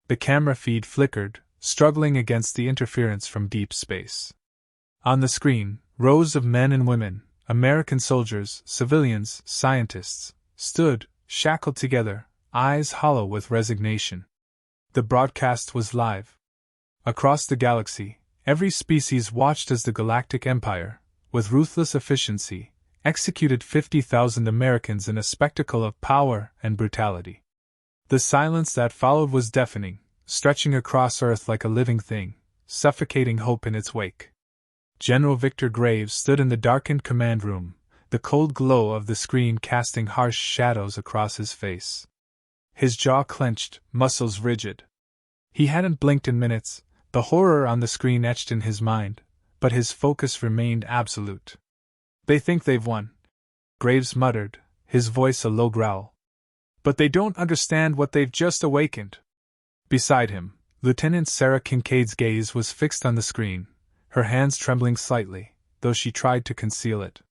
The camera feed flickered, struggling against the interference from deep space. On the screen, rows of men and women, American soldiers, civilians, scientists, stood, shackled together, eyes hollow with resignation. The broadcast was live. Across the galaxy, every species watched as the Galactic Empire, with ruthless efficiency, executed 50,000 Americans in a spectacle of power and brutality. The silence that followed was deafening, stretching across Earth like a living thing, suffocating hope in its wake. General Victor Graves stood in the darkened command room, the cold glow of the screen casting harsh shadows across his face. His jaw clenched, muscles rigid. He hadn't blinked in minutes, the horror on the screen etched in his mind, but his focus remained absolute. "They think they've won," Graves muttered, his voice a low growl. "But they don't understand what they've just awakened." Beside him, Lieutenant Sarah Kincaid's gaze was fixed on the screen, her hands trembling slightly, though she tried to conceal it.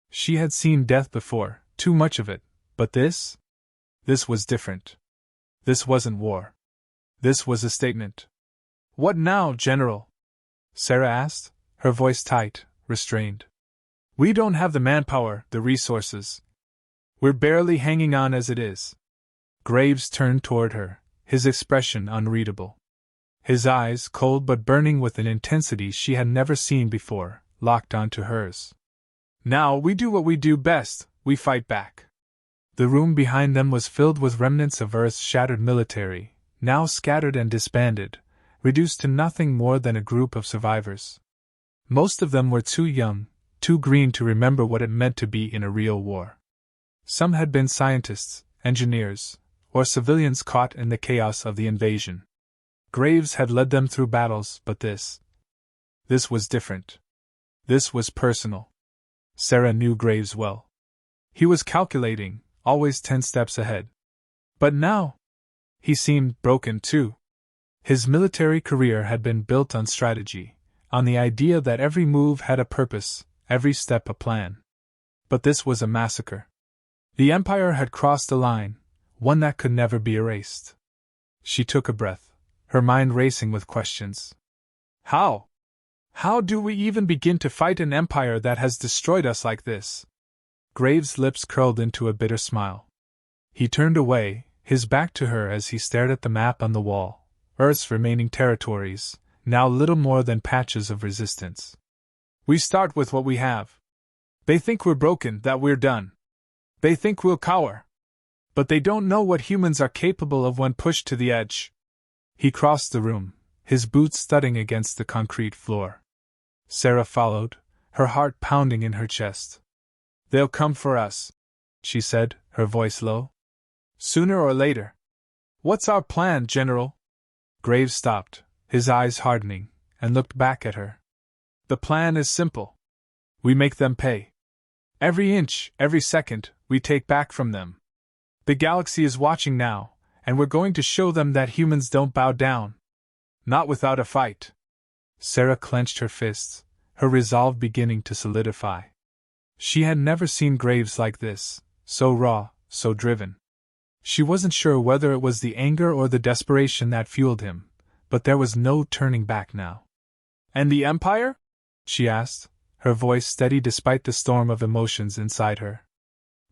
She had seen death before, too much of it, but this? This was different. This wasn't war. This was a statement. "What now, General?" Sarah asked, her voice tight, restrained. "We don't have the manpower, the resources. We're barely hanging on as it is." Graves turned toward her, his expression unreadable. His eyes, cold but burning with an intensity she had never seen before, locked onto hers. "Now we do what we do best, we fight back." The room behind them was filled with remnants of Earth's shattered military, now scattered and disbanded, reduced to nothing more than a group of survivors. Most of them were too young, too green to remember what it meant to be in a real war. Some had been scientists, engineers, or civilians caught in the chaos of the invasion. Graves had led them through battles, but this was different. This was personal. Sarah knew Graves well. He was calculating, always 10 steps ahead. But now, he seemed broken too. His military career had been built on strategy, on the idea that every move had a purpose, every step a plan. But this was a massacre. The Empire had crossed a line, one that could never be erased. She took a breath, her mind racing with questions. How? How do we even begin to fight an empire that has destroyed us like this? Graves' lips curled into a bitter smile. He turned away, his back to her as he stared at the map on the wall, Earth's remaining territories, now little more than patches of resistance. We start with what we have. They think we're broken, that we're done. They think we'll cower. But they don't know what humans are capable of when pushed to the edge. He crossed the room, his boots thudding against the concrete floor. Sarah followed, her heart pounding in her chest. They'll come for us, she said, her voice low. Sooner or later. What's our plan, General? Graves stopped, his eyes hardening, and looked back at her. The plan is simple. We make them pay. Every inch, every second, we take back from them. The galaxy is watching now, and we're going to show them that humans don't bow down. Not without a fight. Sarah clenched her fists, her resolve beginning to solidify. She had never seen Graves like this, so raw, so driven. She wasn't sure whether it was the anger or the desperation that fueled him, but there was no turning back now. And the Empire? She asked, her voice steady despite the storm of emotions inside her.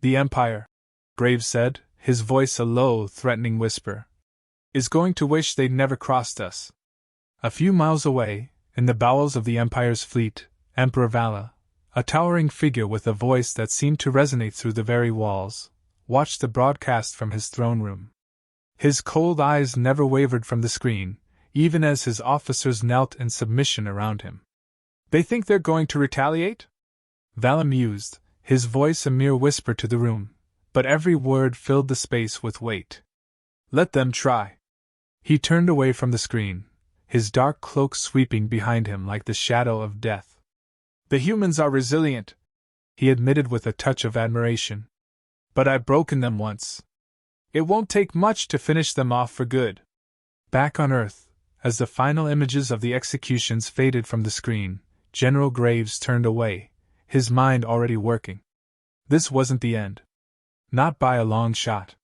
The Empire, Graves said, his voice a low, threatening whisper, is going to wish they'd never crossed us. A few miles away, in the bowels of the Empire's fleet, Emperor Vala, a towering figure with a voice that seemed to resonate through the very walls, watched the broadcast from his throne room. His cold eyes never wavered from the screen, even as his officers knelt in submission around him. They think they're going to retaliate? Vala mused, his voice a mere whisper to the room, but every word filled the space with weight. Let them try. He turned away from the screen, his dark cloak sweeping behind him like the shadow of death. The humans are resilient, he admitted with a touch of admiration. But I've broken them once. It won't take much to finish them off for good. Back on Earth, as the final images of the executions faded from the screen, General Graves turned away, his mind already working. This wasn't the end. Not by a long shot.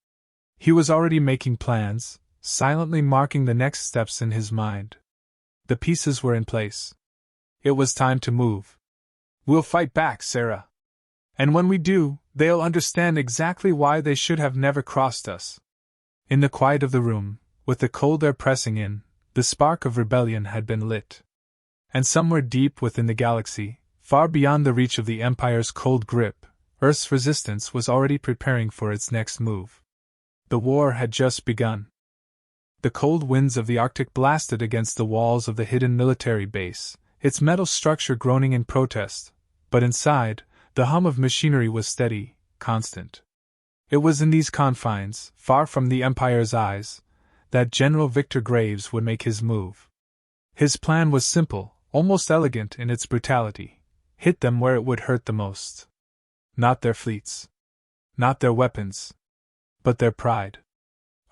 He was already making plans, silently marking the next steps in his mind. The pieces were in place. It was time to move. We'll fight back, Sarah. And when we do, they'll understand exactly why they should have never crossed us. In the quiet of the room, with the cold air pressing in, the spark of rebellion had been lit. And somewhere deep within the galaxy, far beyond the reach of the Empire's cold grip, Earth's resistance was already preparing for its next move. The war had just begun. The cold winds of the Arctic blasted against the walls of the hidden military base, its metal structure groaning in protest, but inside, the hum of machinery was steady, constant. It was in these confines, far from the Empire's eyes, that General Victor Graves would make his move. His plan was simple, almost elegant in its brutality. Hit them where it would hurt the most. Not their fleets. Not their weapons. But their pride.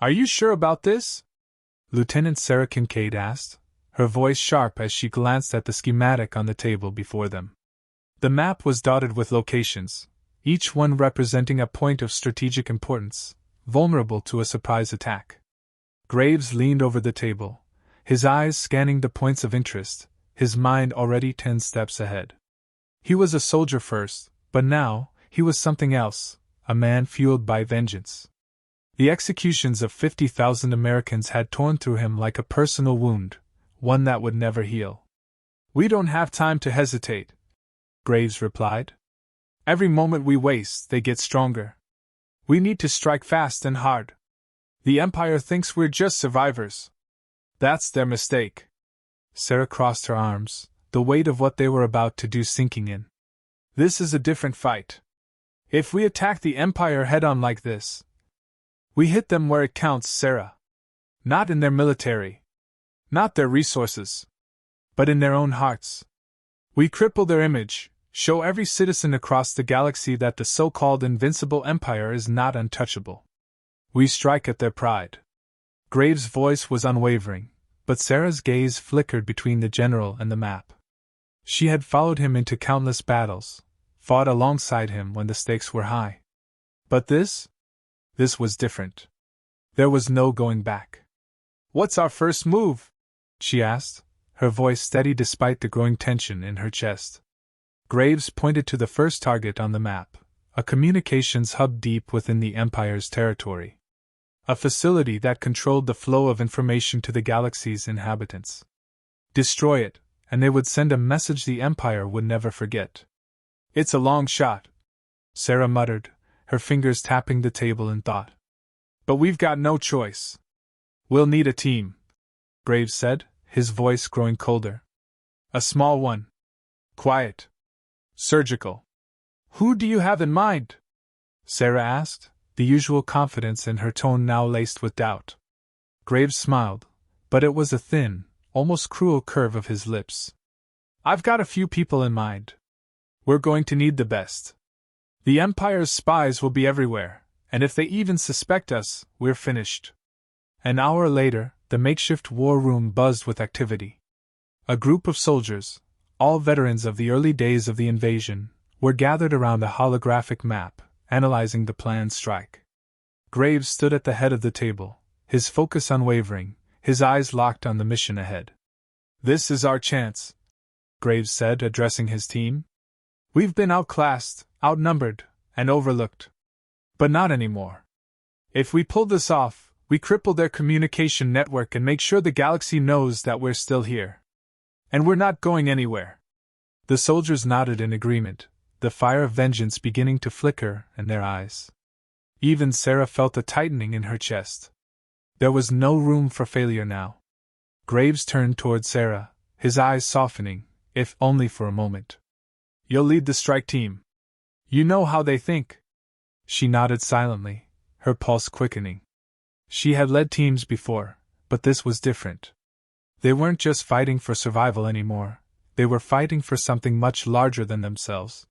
Are you sure about this? Lieutenant Sarah Kincaid asked, her voice sharp as she glanced at the schematic on the table before them. The map was dotted with locations, each one representing a point of strategic importance, vulnerable to a surprise attack. Graves leaned over the table, his eyes scanning the points of interest, his mind already 10 steps ahead. He was a soldier first, but now, he was something else, a man fueled by vengeance. The executions of 50,000 Americans had torn through him like a personal wound, one that would never heal. We don't have time to hesitate, Graves replied. Every moment we waste, they get stronger. We need to strike fast and hard. The Empire thinks we're just survivors. That's their mistake. Sarah crossed her arms, the weight of what they were about to do sinking in. This is a different fight. If we attack the Empire head-on like this, we hit them where it counts, Sarah. Not in their military. Not their resources. But in their own hearts. We cripple their image, show every citizen across the galaxy that the so-called invincible Empire is not untouchable. We strike at their pride. Graves' voice was unwavering, but Sarah's gaze flickered between the general and the map. She had followed him into countless battles, fought alongside him when the stakes were high. But this was different. There was no going back. What's our first move? She asked, her voice steady despite the growing tension in her chest. Graves pointed to the first target on the map, a communications hub deep within the Empire's territory. A facility that controlled the flow of information to the galaxy's inhabitants. Destroy it, and they would send a message the Empire would never forget. It's a long shot, Sarah muttered, her fingers tapping the table in thought. But we've got no choice. We'll need a team, Graves said, his voice growing colder. A small one. Quiet. Surgical. Who do you have in mind? Sarah asked, the usual confidence in her tone now laced with doubt. Graves smiled, but it was a thin, almost cruel curve of his lips. I've got a few people in mind. We're going to need the best. The Empire's spies will be everywhere, and if they even suspect us, we're finished. An hour later, the makeshift war room buzzed with activity. A group of soldiers, all veterans of the early days of the invasion, were gathered around a holographic map, analyzing the planned strike. Graves stood at the head of the table, his focus unwavering, his eyes locked on the mission ahead. This is our chance, Graves said, addressing his team. We've been outclassed, outnumbered, and overlooked. But not anymore. If we pull this off, we cripple their communication network and make sure the galaxy knows that we're still here. And we're not going anywhere. The soldiers nodded in agreement, the fire of vengeance beginning to flicker in their eyes. Even Sarah felt a tightening in her chest. There was no room for failure now. Graves turned toward Sarah, his eyes softening, if only for a moment. You'll lead the strike team. You know how they think. She nodded silently, her pulse quickening. She had led teams before, but this was different. They weren't just fighting for survival anymore, they were fighting for something much larger than themselves.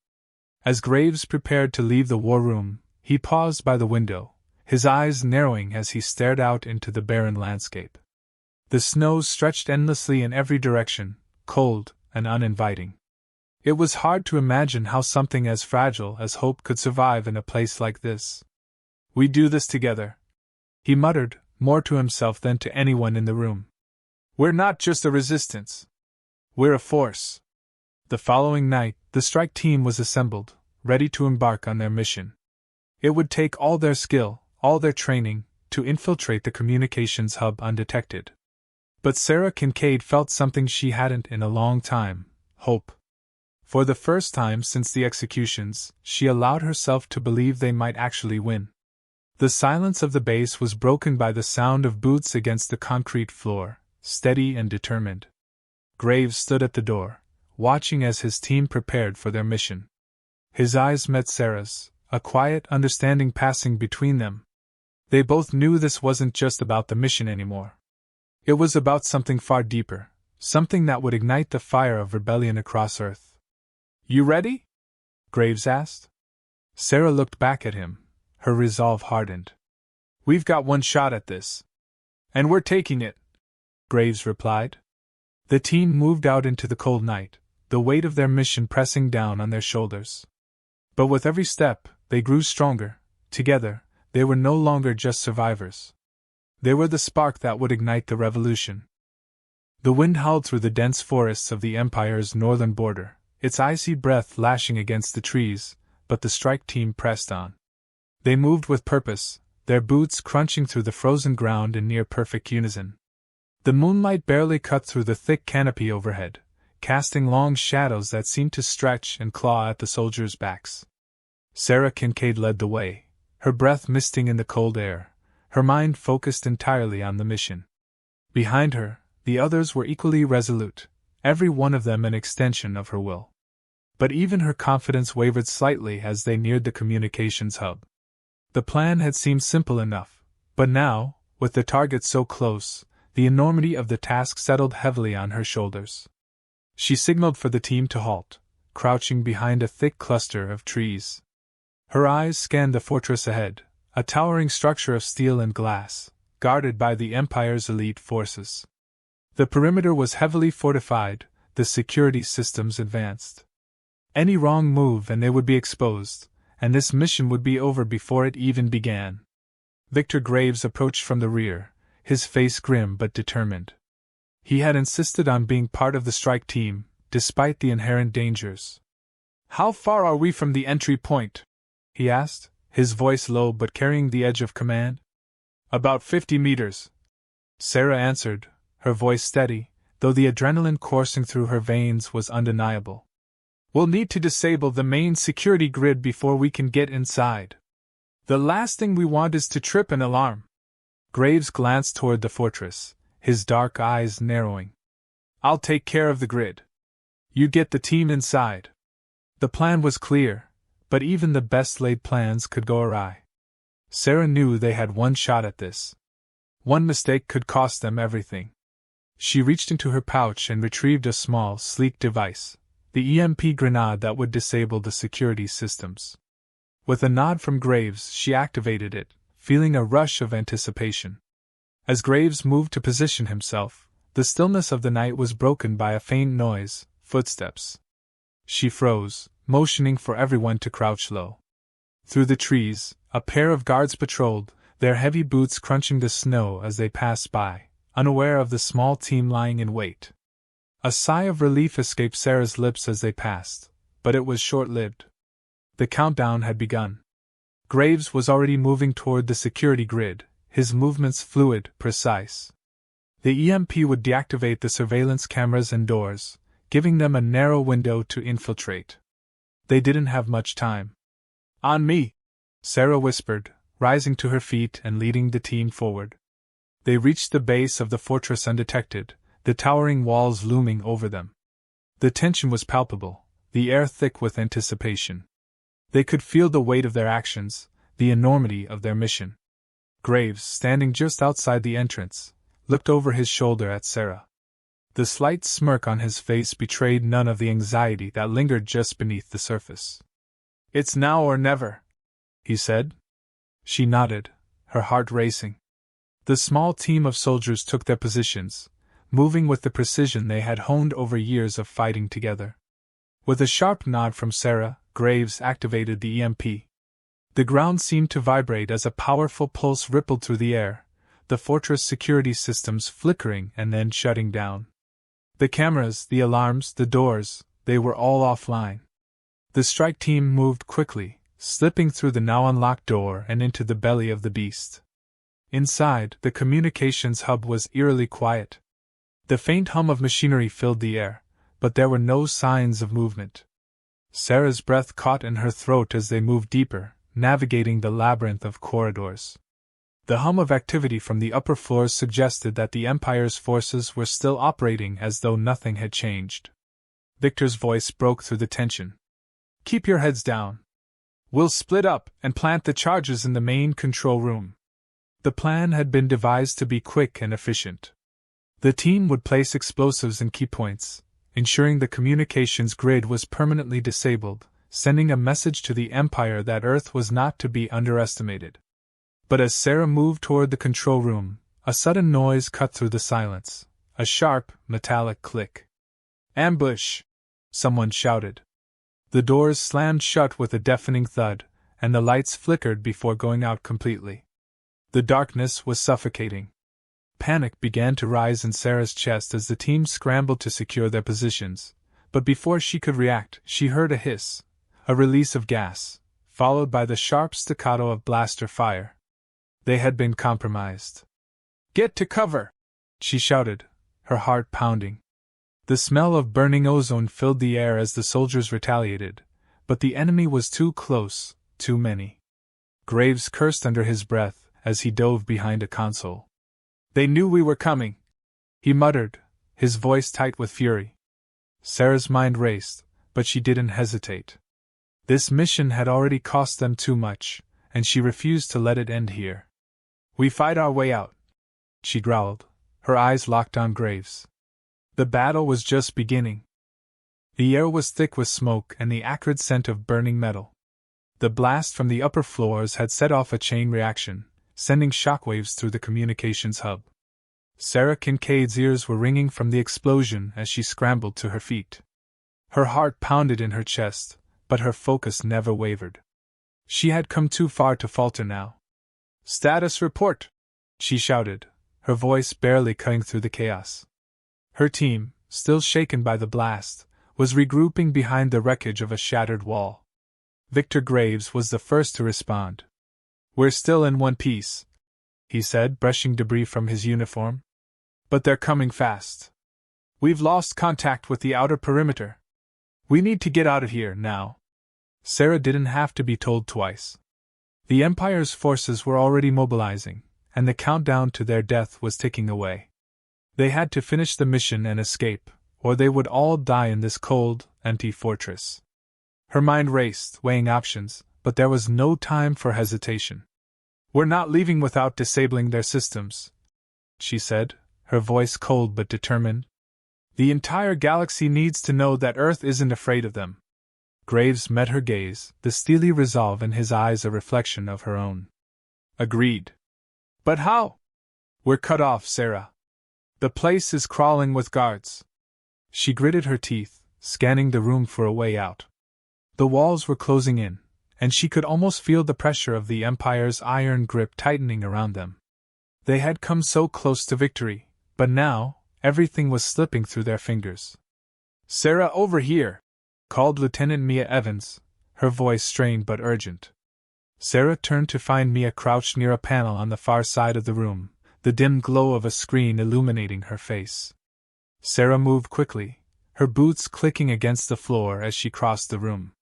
As Graves prepared to leave the war room, he paused by the window, his eyes narrowing as he stared out into the barren landscape. The snow stretched endlessly in every direction, cold and uninviting. It was hard to imagine how something as fragile as hope could survive in a place like this. We do this together, he muttered, more to himself than to anyone in the room. "We're not just a resistance. We're a force." The following night, the strike team was assembled, ready to embark on their mission. It would take all their skill, all their training, to infiltrate the communications hub undetected. But Sarah Kincaid felt something she hadn't in a long time: hope. For the first time since the executions, she allowed herself to believe they might actually win. The silence of the base was broken by the sound of boots against the concrete floor, steady and determined. Graves stood at the door, watching as his team prepared for their mission. His eyes met Sarah's, a quiet understanding passing between them. They both knew this wasn't just about the mission anymore. It was about something far deeper, something that would ignite the fire of rebellion across Earth. "You ready?" Graves asked. Sarah looked back at him, her resolve hardened. "We've got one shot at this. And we're taking it," Graves replied. The team moved out into the cold night, the weight of their mission pressing down on their shoulders. But with every step, they grew stronger. Together, they were no longer just survivors. They were the spark that would ignite the revolution. The wind howled through the dense forests of the Empire's northern border, its icy breath lashing against the trees, but the strike team pressed on. They moved with purpose, their boots crunching through the frozen ground in near-perfect unison. The moonlight barely cut through the thick canopy overhead, casting long shadows that seemed to stretch and claw at the soldiers' backs. Sarah Kincaid led the way, her breath misting in the cold air, her mind focused entirely on the mission. Behind her, the others were equally resolute, every one of them an extension of her will. But even her confidence wavered slightly as they neared the communications hub. The plan had seemed simple enough, but now, with the target so close, the enormity of the task settled heavily on her shoulders. She signaled for the team to halt, crouching behind a thick cluster of trees. Her eyes scanned the fortress ahead, a towering structure of steel and glass, guarded by the Empire's elite forces. The perimeter was heavily fortified, the security systems advanced. Any wrong move and they would be exposed, and this mission would be over before it even began. Victor Graves approached from the rear, his face grim but determined. He had insisted on being part of the strike team, despite the inherent dangers. "How far are we from the entry point?" he asked, his voice low but carrying the edge of command. "About 50 meters," Sarah answered, her voice steady, though the adrenaline coursing through her veins was undeniable. "We'll need to disable the main security grid before we can get inside. The last thing we want is to trip an alarm." Graves glanced toward the fortress, his dark eyes narrowing. "I'll take care of the grid. You get the team inside." The plan was clear, but even the best-laid plans could go awry. Sarah knew they had one shot at this. One mistake could cost them everything. She reached into her pouch and retrieved a small, sleek device, the EMP grenade that would disable the security systems. With a nod from Graves, she activated it, feeling a rush of anticipation. As Graves moved to position himself, the stillness of the night was broken by a faint noise, footsteps. She froze, motioning for everyone to crouch low. Through the trees, a pair of guards patrolled, their heavy boots crunching the snow as they passed by, unaware of the small team lying in wait. A sigh of relief escaped Sarah's lips as they passed, but it was short-lived. The countdown had begun. Graves was already moving toward the security grid, his movements fluid, precise. The EMP would deactivate the surveillance cameras and doors, giving them a narrow window to infiltrate. They didn't have much time. "On me," Sarah whispered, rising to her feet and leading the team forward. They reached the base of the fortress undetected, the towering walls looming over them. The tension was palpable, the air thick with anticipation. They could feel the weight of their actions, the enormity of their mission. Graves, standing just outside the entrance, looked over his shoulder at Sarah. The slight smirk on his face betrayed none of the anxiety that lingered just beneath the surface. "It's now or never," he said. She nodded, her heart racing. The small team of soldiers took their positions, moving with the precision they had honed over years of fighting together. With a sharp nod from Sarah, Graves activated the EMP. The ground seemed to vibrate as a powerful pulse rippled through the air, the fortress security systems flickering and then shutting down. The cameras, the alarms, the doors, they were all offline. The strike team moved quickly, slipping through the now unlocked door and into the belly of the beast. Inside, the communications hub was eerily quiet. The faint hum of machinery filled the air, but there were no signs of movement. Sarah's breath caught in her throat as they moved deeper, navigating the labyrinth of corridors. The hum of activity from the upper floors suggested that the Empire's forces were still operating as though nothing had changed. Victor's voice broke through the tension. "Keep your heads down. We'll split up and plant the charges in the main control room." The plan had been devised to be quick and efficient. The team would place explosives in key points, ensuring the communications grid was permanently disabled, sending a message to the Empire that Earth was not to be underestimated. But as Sarah moved toward the control room, a sudden noise cut through the silence, a sharp, metallic click. "Ambush!" someone shouted. The doors slammed shut with a deafening thud, and the lights flickered before going out completely. The darkness was suffocating. Panic began to rise in Sarah's chest as the team scrambled to secure their positions, but before she could react, she heard a hiss, a release of gas, followed by the sharp staccato of blaster fire. They had been compromised. "Get to cover!" she shouted, her heart pounding. The smell of burning ozone filled the air as the soldiers retaliated, but the enemy was too close, too many. Graves cursed under his breath as he dove behind a console. "They knew we were coming," he muttered, his voice tight with fury. Sarah's mind raced, but she didn't hesitate. This mission had already cost them too much, and she refused to let it end here. "We fight our way out," she growled, her eyes locked on Graves. The battle was just beginning. The air was thick with smoke and the acrid scent of burning metal. The blast from the upper floors had set off a chain reaction, sending shockwaves through the communications hub. Sarah Kincaid's ears were ringing from the explosion as she scrambled to her feet. Her heart pounded in her chest, but her focus never wavered. She had come too far to falter now. "Status report!" she shouted, her voice barely cutting through the chaos. Her team, still shaken by the blast, was regrouping behind the wreckage of a shattered wall. Victor Graves was the first to respond. "We're still in one piece," he said, brushing debris from his uniform. "But they're coming fast. We've lost contact with the outer perimeter. We need to get out of here now." Sarah didn't have to be told twice. The Empire's forces were already mobilizing, and the countdown to their death was ticking away. They had to finish the mission and escape, or they would all die in this cold, empty fortress. Her mind raced, weighing options, but there was no time for hesitation. "We're not leaving without disabling their systems," she said, her voice cold but determined. "The entire galaxy needs to know that Earth isn't afraid of them." Graves met her gaze, the steely resolve in his eyes a reflection of her own. "Agreed. But how?" "We're cut off, Sarah. The place is crawling with guards." She gritted her teeth, scanning the room for a way out. The walls were closing in, and she could almost feel the pressure of the Empire's iron grip tightening around them. They had come so close to victory, but now, everything was slipping through their fingers. "Sarah, over here!" called Lieutenant Mia Evans, her voice strained but urgent. Sarah turned to find Mia crouched near a panel on the far side of the room, the dim glow of a screen illuminating her face. Sarah moved quickly, her boots clicking against the floor as she crossed the room.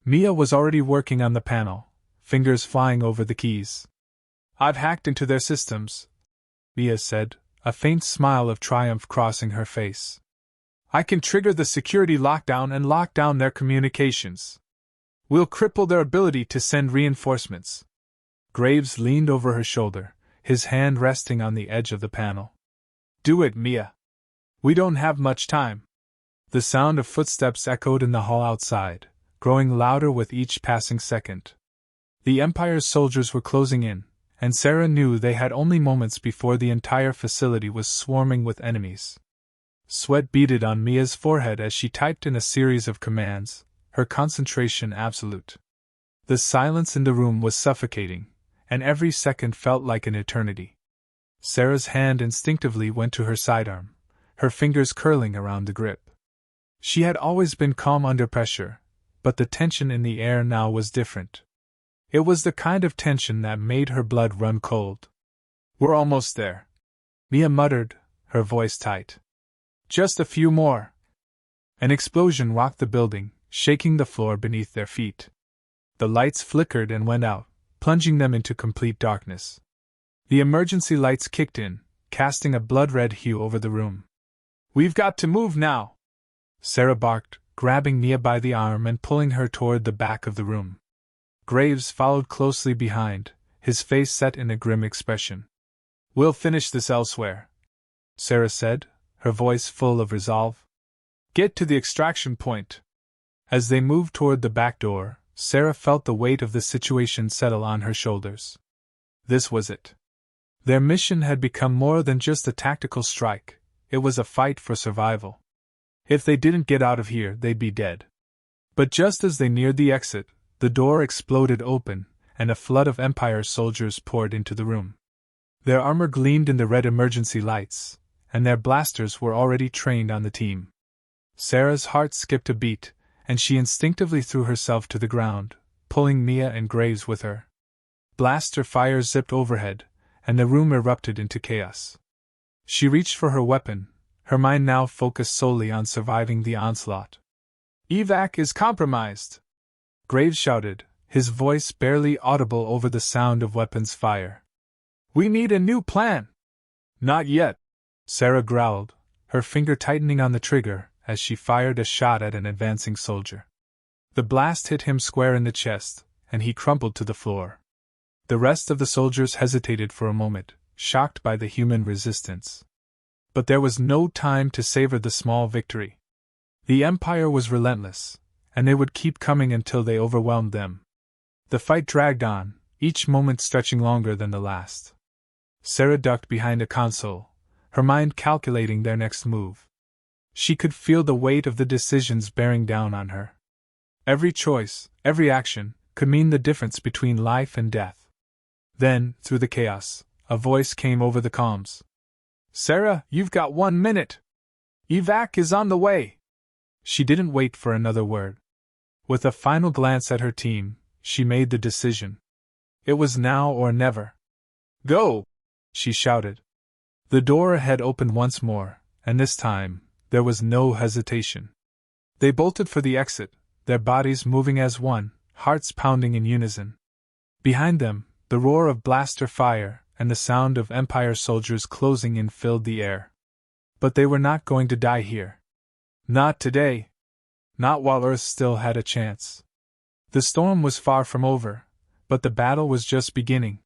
Mia was already working on the panel, fingers flying over the keys. "I've hacked into their systems," Mia said, a faint smile of triumph crossing her face. "I can trigger the security lockdown and lock down their communications. We'll cripple their ability to send reinforcements." Graves leaned over her shoulder, his hand resting on the edge of the panel. "Do it, Mia. We don't have much time." The sound of footsteps echoed in the hall outside, growing louder with each passing second. The Empire's soldiers were closing in, and Sarah knew they had only moments before the entire facility was swarming with enemies. Sweat beaded on Mia's forehead as she typed in a series of commands, her concentration absolute. The silence in the room was suffocating, and every second felt like an eternity. Sarah's hand instinctively went to her sidearm, her fingers curling around the grip. She had always been calm under pressure, but the tension in the air now was different. It was the kind of tension that made her blood run cold. "We're almost there," Mia muttered, her voice tight. "Just a few more." An explosion rocked the building, shaking the floor beneath their feet. The lights flickered and went out, plunging them into complete darkness. The emergency lights kicked in, casting a blood-red hue over the room. "We've got to move now," Sarah barked, grabbing Mia by the arm and pulling her toward the back of the room. Graves followed closely behind, his face set in a grim expression. "We'll finish this elsewhere," Sarah said, her voice full of resolve. "Get to the extraction point." As they moved toward the back door, Sarah felt the weight of the situation settle on her shoulders. This was it. Their mission had become more than just a tactical strike, it was a fight for survival. If they didn't get out of here, they'd be dead. But just as they neared the exit, the door exploded open, and a flood of Empire soldiers poured into the room. Their armor gleamed in the red emergency lights, and their blasters were already trained on the team. Sarah's heart skipped a beat, and she instinctively threw herself to the ground, pulling Mia and Graves with her. Blaster fire zipped overhead, and the room erupted into chaos. She reached for her weapon, her mind now focused solely on surviving the onslaught. "Evac is compromised," Graves shouted, his voice barely audible over the sound of weapons fire. "We need a new plan." "Not yet," Sarah growled, her finger tightening on the trigger as she fired a shot at an advancing soldier. The blast hit him square in the chest, and he crumpled to the floor. The rest of the soldiers hesitated for a moment, shocked by the human resistance. But there was no time to savor the small victory. The Empire was relentless, and they would keep coming until they overwhelmed them. The fight dragged on, each moment stretching longer than the last. Sarah ducked behind a console, her mind calculating their next move. She could feel the weight of the decisions bearing down on her. Every choice, every action, could mean the difference between life and death. Then, through the chaos, a voice came over the comms. "Sarah, you've got 1 minute. Evac is on the way." She didn't wait for another word. With a final glance at her team, she made the decision. It was now or never. "Go!" she shouted. The door ahead opened once more, and this time, there was no hesitation. They bolted for the exit, their bodies moving as one, hearts pounding in unison. Behind them, the roar of blaster fire and the sound of Empire soldiers closing in filled the air. But they were not going to die here. Not today. Not while Earth still had a chance. The storm was far from over, but the battle was just beginning,